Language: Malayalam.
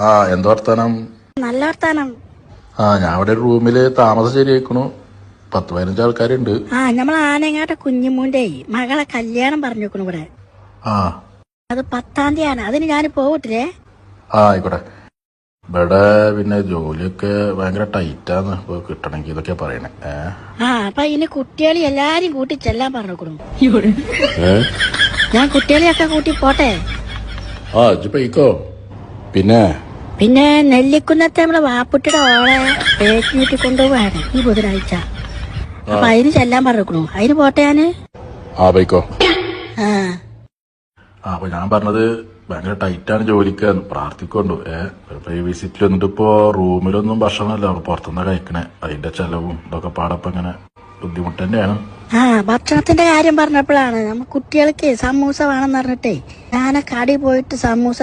ആ എന്താ വർത്താനം? നല്ല വർത്താനം. ഞാൻ ഇവിടെ ഒരു റൂമില് താമസം ശരിയാക്കണു. 10-15 ആൾക്കാരുണ്ട്. നമ്മളെ ആനങ്ങാട്ടെ കുഞ്ഞിമൂന്റെ മകളെ കല്യാണം പറഞ്ഞു വെക്കണു ഇവിടെ. ആ അത് 10-ാം തീയതിയാണ്. അതിന് ഞാൻ പോകട്ടില്ലേ? ആയിക്കോട്ടെ. ഇവിടെ പിന്നെ ജോലിയൊക്കെ ഭയങ്കര ടൈറ്റാന്ന്. ഇപ്പൊ കിട്ടണമെങ്കിൽ ഇതൊക്കെ പറയണേ. അപ്പൊ ഇനി കുട്ടികളെ എല്ലാരും കൂട്ടി ചെല്ലാൻ പറഞ്ഞു വെക്കണു. ഞാൻ കുട്ടികളെയൊക്കെ കൂട്ടി പോട്ടെ. ഇജ്ജ് പോയിക്കോ. പിന്നെ നെല്ലിക്കുന്നത്തെ നമ്മളെ വാപ്പുട്ടിയുടെ ഓളെ പേറ്റിനീട്ടി കൊണ്ടുപോവാണ് ഈ ബുധനാഴ്ച. അപ്പൊ അതിന് ചെല്ലാൻ പറഞ്ഞിരിക്കണു. അതിന് പോട്ടെ ഞാന്. പോയിക്കോ. അപ്പൊ ഞാൻ പറഞ്ഞത് ഭയങ്കര ടൈറ്റാണ് ജോലിക്ക്. പ്രാർത്ഥിക്കൊണ്ടു. ഈ വിസിറ്റിൽ വന്നിട്ട് ഇപ്പോ റൂമിലൊന്നും ഭക്ഷണമല്ല, പുറത്തുനിന്ന് കഴിക്കണേ. അതിന്റെ ചെലവും ഇതൊക്കെ പാടപ്പം ഇങ്ങനെ ബുദ്ധിമുട്ട് തന്നെയാണ്. ഭക്ഷണത്തിന്റെ കാര്യം പറഞ്ഞപ്പോഴാണ് നമ്മ കുട്ടികൾക്ക് സമൂസ വേണമെന്ന് പറഞ്ഞിട്ടേ ഞാൻ കടയിൽ പോയിട്ട് സമൂസ